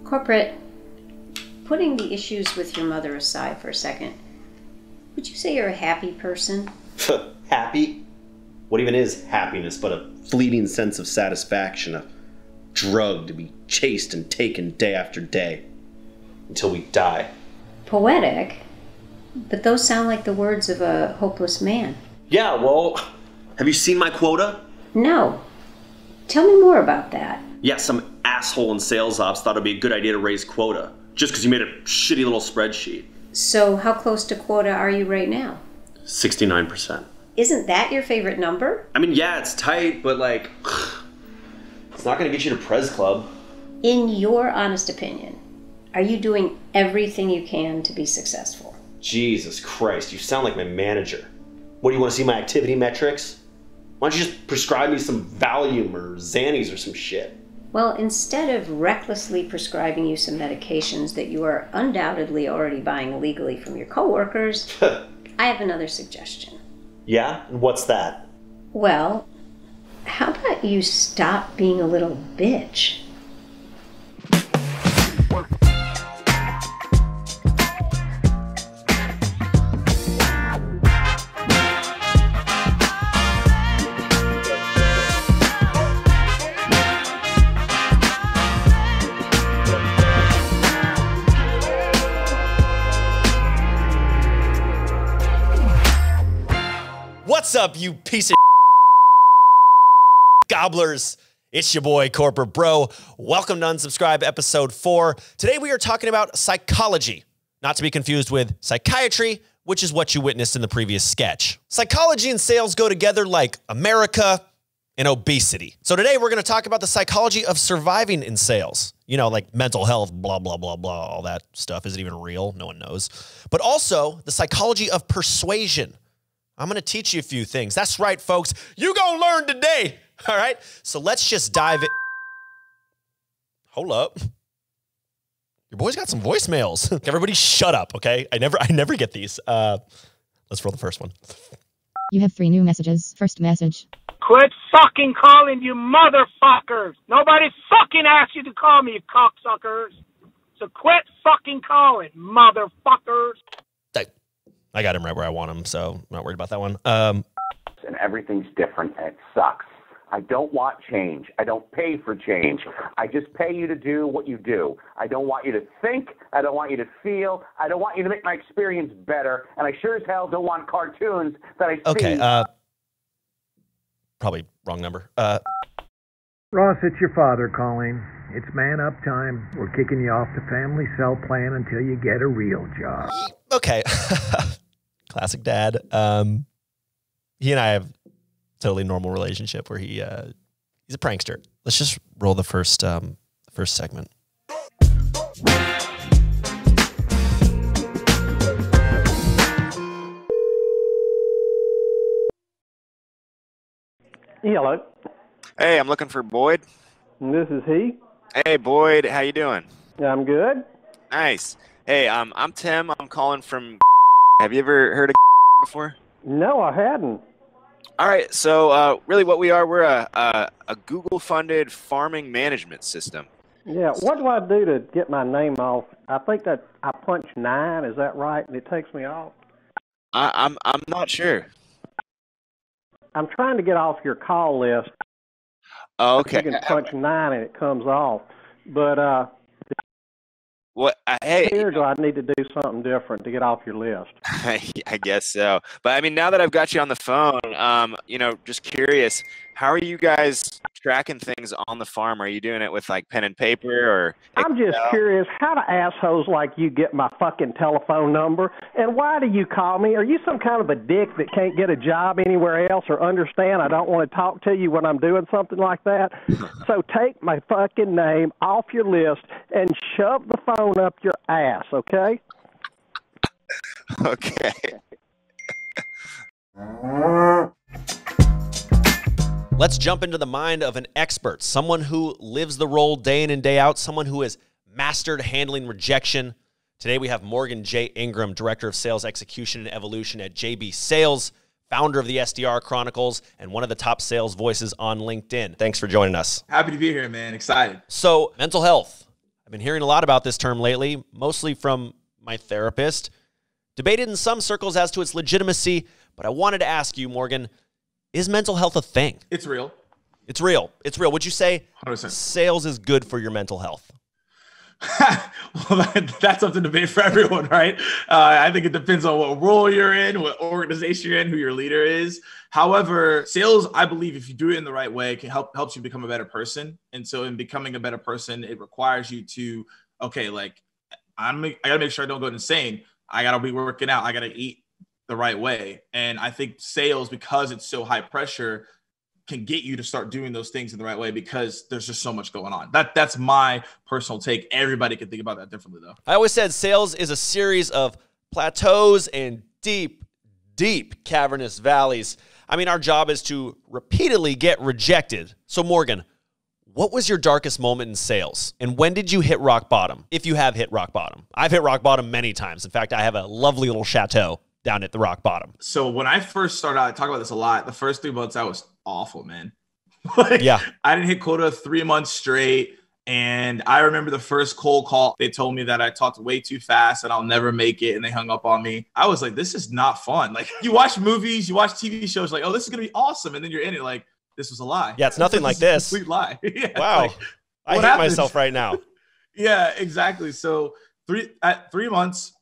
Corporate, putting the issues with your mother aside for a second, would you say you're a happy person? Happy? What even is happiness but a fleeting sense of satisfaction, a drug to be chased and taken day after day until we die? Poetic, but those sound like the words of a hopeless man. Yeah, well, have you seen my quota? No. Tell me more about that. Yeah, some asshole in sales ops thought it'd be a good idea to raise quota, just because you made a shitty little spreadsheet. So how close to quota are you right now? 69%. Isn't that your favorite number? I mean, yeah, it's tight, but like, it's not gonna get you to Prez Club. In your honest opinion, are you doing everything you can to be successful? Jesus Christ, you sound like my manager. What, do you want to see my activity metrics? Why don't you just prescribe me some Valium or Xannies or some shit? Well, instead of recklessly prescribing you some medications that you are undoubtedly already buying legally from your coworkers, I have another suggestion. Yeah? And what's that? Well, how about you stop being a little bitch? What's up, you piece of gobblers? It's your boy, Corporate Bro. Welcome to Unsubscribe episode 4. Today we are talking about psychology, not to be confused with psychiatry, which is what you witnessed in the previous sketch. Psychology and sales go together like America and obesity. So today we're going to talk about the psychology of surviving in sales. You know, like mental health, blah, blah, blah, blah, all that stuff isn't even real. No one knows. But also the psychology of persuasion. I'm going to teach you a few things. That's right, folks. You gonna learn today. All right. So let's just dive in. Hold up. Your boy's got some voicemails. Everybody shut up, okay? I never get these. Let's roll the first one. You have 3 new messages. First message. Quit fucking calling, you motherfuckers. Nobody fucking asked you to call me, you cocksuckers. So quit fucking calling, motherfuckers. I got him right where I want him, so I'm not worried about that one. And everything's different, and it sucks. I don't want change. I don't pay for change. I just pay you to do what you do. I don't want you to think. I don't want you to feel. I don't want you to make my experience better. And I sure as hell don't want cartoons that I see. Okay, probably wrong number. Ross, it's your father calling. It's man up time. We're kicking you off the family cell plan until you get a real job. Okay. Classic dad. He and I have a totally normal relationship where he's a prankster. Let's just roll the first segment. Hello. Hey, I'm looking for Boyd. This is he. Hey, Boyd, how you doing? I'm good. Nice. Hey, I'm Tim. I'm calling from. Have you ever heard of before? No, I hadn't. All right. So, really, what we are, we're a Google-funded farming management system. Yeah. What do I do to get my name off? I think that I punch 9. Is that right? And it takes me off. I'm not sure. I'm trying to get off your call list. Oh, okay. You can punch 9 and it comes off. But what? Hey, here do I need to do something different to get off your list? I guess so. But I mean, now that I've got you on the phone, just curious, how are you guys tracking things on the farm? Are you doing it with like pen and paper or? I'm just curious, how do assholes like you get my fucking telephone number? And why do you call me? Are you some kind of a dick that can't get a job anywhere else or understand I don't want to talk to you when I'm doing something like that? So take my fucking name off your list and shove the phone up your ass, okay? Okay. Let's jump into the mind of an expert, someone who lives the role day in and day out, someone who has mastered handling rejection. Today we have Morgan J. Ingram, Director of Sales Execution and Evolution at JB Sales, founder of the SDR Chronicles, and one of the top sales voices on LinkedIn. Thanks for joining us. Happy to be here, man. Excited. So, mental health. I've been hearing a lot about this term lately, mostly from my therapist. Debated in some circles as to its legitimacy, but I wanted to ask you, Morgan, is mental health a thing? It's real. It's real. It's real. Would you say 100%. sales is good for your mental health? Well, that's up to debate for everyone, right? I think it depends on what role you're in, what organization you're in, who your leader is. However, sales, I believe, if you do it in the right way, can helps you become a better person. And so, in becoming a better person, it requires you to, okay, like I gotta make sure I don't go insane. I gotta be working out. I gotta eat the right way. And I think sales, because it's so high pressure, can get you to start doing those things in the right way because there's just so much going on. That's my personal take. Everybody can think about that differently, though. I always said sales is a series of plateaus and deep, deep cavernous valleys. I mean, our job is to repeatedly get rejected. So, Morgan, what was your darkest moment in sales? And when did you hit rock bottom? If you have hit rock bottom. I've hit rock bottom many times. In fact, I have a lovely little chateau down at the rock bottom. So when I first started out, I talk about this a lot. The first 3 months, I was awful, man. Yeah. I didn't hit quota 3 months straight. And I remember the first cold call, they told me that I talked way too fast and I'll never make it. And they hung up on me. I was like, this is not fun. Like, you watch movies, you watch TV shows, like, oh, this is going to be awesome. And then you're in it like, this was a lie. Yeah, it's nothing like this. Complete lie. Yeah, wow. Like, I hate myself right now. Yeah, exactly. So 3 months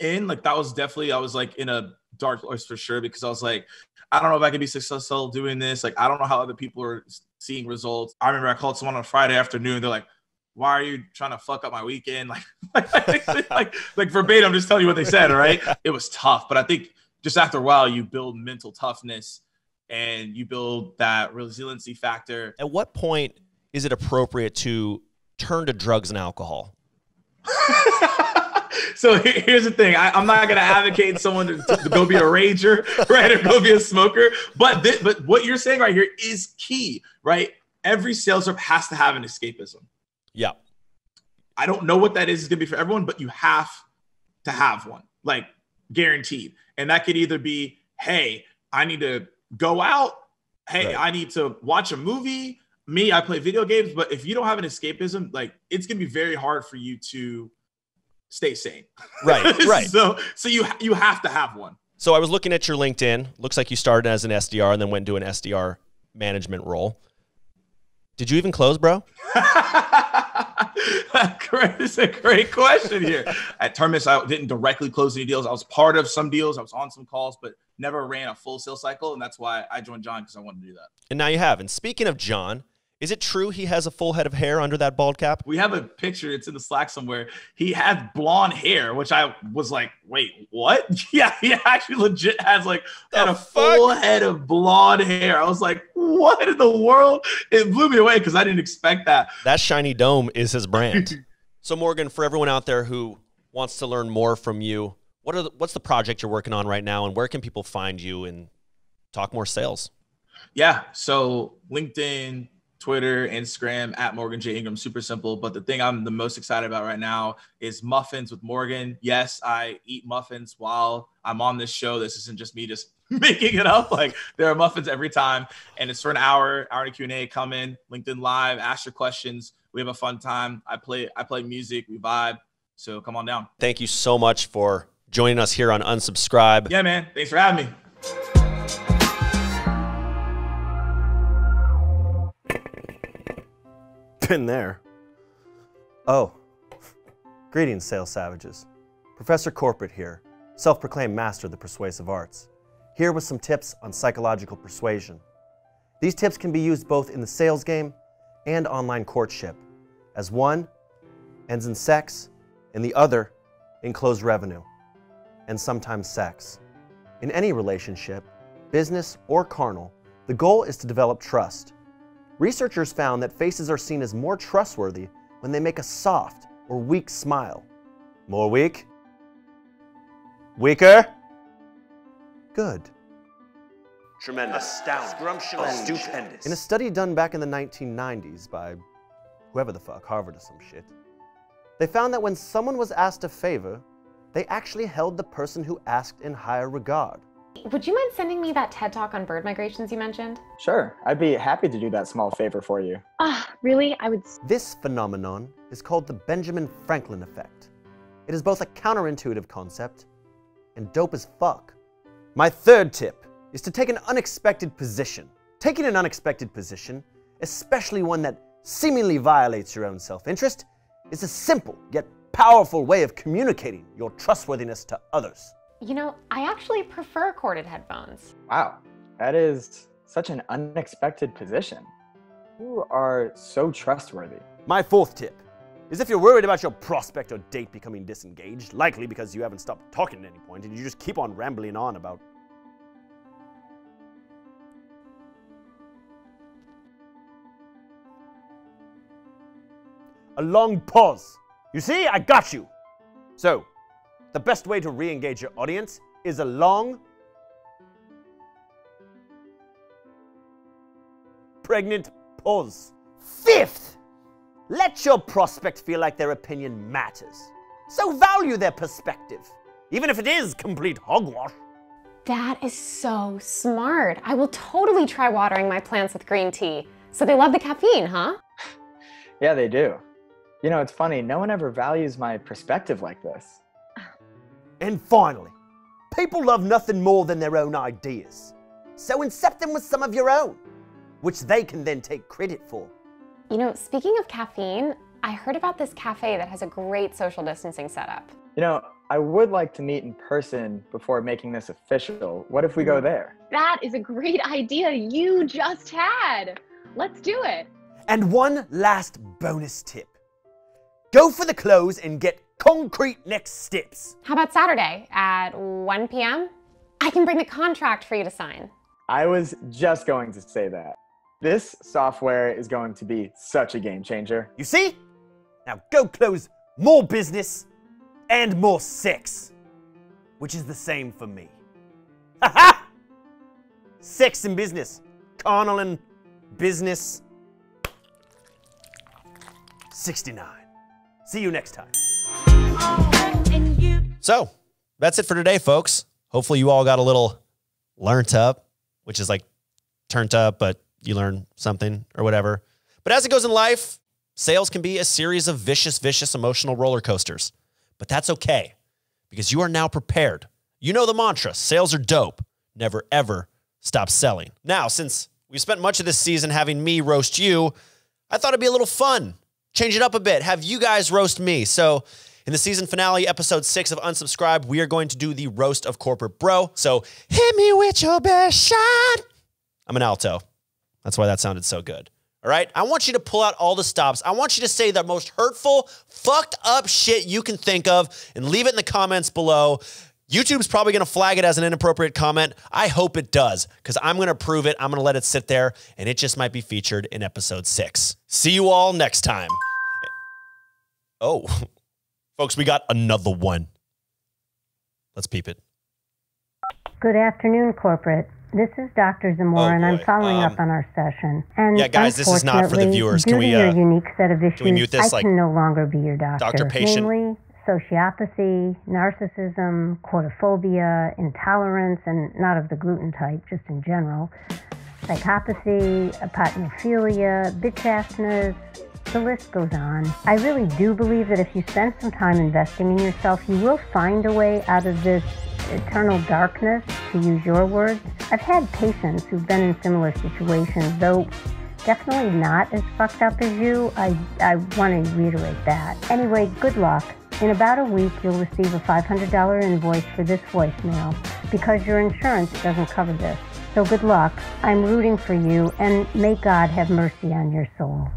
in, like, that was definitely, I was like in a dark place for sure, because I was like, I don't know if I can be successful doing this. Like, I don't know how other people are seeing results. I remember I called someone on Friday afternoon. They're like, why are you trying to fuck up my weekend? Like verbatim, I'm just telling you what they said. All right. It was tough, but I think just after a while, you build mental toughness and you build that resiliency factor. At what point is it appropriate to turn to drugs and alcohol? So here's the thing. I'm not going to advocate someone to go be a rager, right, or go be a smoker. But what you're saying right here is key, right? Every sales rep has to have an escapism. Yeah. I don't know what that is. It's going to be for everyone, but you have to have one, like guaranteed. And that could either be, hey, I need to go out. Hey, right. I need to watch a movie. Me, I play video games. But if you don't have an escapism, like, it's going to be very hard for you to stay sane. Right, right. So you have to have one. So I was looking at your LinkedIn. Looks like you started as an SDR and then went into an SDR management role. Did you even close, bro? It's a great question here. At Terminus, I didn't directly close any deals. I was part of some deals. I was on some calls, but never ran a full sales cycle. And that's why I joined John, because I wanted to do that. And now you have. And speaking of John, is it true he has a full head of hair under that bald cap? We have a picture. It's in the Slack somewhere. He had blonde hair, which I was like, wait, what? Yeah, he actually legit has like a full head of blonde hair. I was like, what in the world? It blew me away because I didn't expect that. That shiny dome is his brand. So Morgan, for everyone out there who wants to learn more from you, what's the project you're working on right now, and where can people find you and talk more sales? Yeah, so LinkedIn, Twitter, Instagram, at Morgan J. Ingram, super simple. But the thing I'm the most excited about right now is Muffins with Morgan. Yes, I eat muffins while I'm on this show. This isn't just me just making it up. Like, there are muffins every time, and it's for an hour and Q&A. Come in, LinkedIn Live, ask your questions. We have a fun time. I play music, we vibe. So come on down. Thank you so much for joining us here on Unsubscribe. Yeah, man. Thanks for having me. Been there. Oh, greetings, sales savages. Professor Corporate here, self-proclaimed master of the persuasive arts, here with some tips on psychological persuasion. These tips can be used both in the sales game and online courtship, as one ends in sex and the other in closed revenue, and sometimes sex. In any relationship, business or carnal, the goal is to develop trust. Researchers found that faces are seen as more trustworthy when they make a soft or weak smile. More weak? Weaker? Good. Tremendous. Astounding. Scrumptious. Stupendous. In a study done back in the 1990s by whoever the fuck, Harvard or some shit, they found that when someone was asked a favor, they actually held the person who asked in higher regard. Would you mind sending me that TED Talk on bird migrations you mentioned? Sure, I'd be happy to do that small favor for you. Really? This phenomenon is called the Benjamin Franklin effect. It is both a counterintuitive concept and dope as fuck. My third tip is to take an unexpected position. Taking an unexpected position, especially one that seemingly violates your own self-interest, is a simple yet powerful way of communicating your trustworthiness to others. You know, I actually prefer corded headphones. Wow, that is such an unexpected position. You are so trustworthy. My fourth tip is if you're worried about your prospect or date becoming disengaged, likely because you haven't stopped talking at any point and you just keep on rambling on about a long pause. You see, I got you. So, the best way to re-engage your audience is a long, pregnant pause. Fifth, let your prospect feel like their opinion matters. So value their perspective, even if it is complete hogwash. That is so smart. I will totally try watering my plants with green tea. So they love the caffeine, huh? Yeah, they do. You know, it's funny, no one ever values my perspective like this. And finally, people love nothing more than their own ideas. So incept them with some of your own, which they can then take credit for. You know, speaking of caffeine, I heard about this cafe that has a great social distancing setup. You know, I would like to meet in person before making this official. What if we go there? That is a great idea you just had. Let's do it. And one last bonus tip. Go for the close and get concrete next steps. How about Saturday at 1 p.m.? I can bring the contract for you to sign. I was just going to say that. This software is going to be such a game changer. You see? Now go close more business and more sex, which is the same for me. Ha-ha! Sex and business. Carnal and business. 69. See you next time. So that's it for today, folks. Hopefully you all got a little learnt up, which is like turned up, but you learn something or whatever. But as it goes in life, sales can be a series of vicious emotional roller coasters. But that's okay, because you are now prepared. You know the mantra, sales are dope. Never, ever stop selling. Now, since we spent much of this season having me roast you, I thought it'd be a little fun. Change it up a bit. Have you guys roast me. So in the season finale, episode 6 of Unsubscribe, we are going to do the roast of corporate bro. So hit me with your best shot. I'm an alto. That's why that sounded so good. All right? I want you to pull out all the stops. I want you to say the most hurtful, fucked up shit you can think of and leave it in the comments below. YouTube's probably going to flag it as an inappropriate comment. I hope it does, because I'm going to prove it. I'm going to let it sit there, and it just might be featured in episode 6. See you all next time. Oh, folks, we got another one. Let's peep it. Good afternoon, corporate. This is Dr. Zamora, and I'm following up on our session. And yeah, guys, this is not for the viewers. Can we, your unique set of issues, can we mute this? I can no longer be your doctor. Doctor patient. Namely, sociopathy, narcissism, quotophobia, intolerance, and not of the gluten type, just in general, psychopathy, apatnophilia, bitch-assness, the list goes on. I really do believe that if you spend some time investing in yourself, you will find a way out of this eternal darkness, to use your words. I've had patients who've been in similar situations, though definitely not as fucked up as you. I want to reiterate that. Anyway, good luck. In about a week, you'll receive a $500 invoice for this voicemail because your insurance doesn't cover this. So good luck. I'm rooting for you, and may God have mercy on your soul.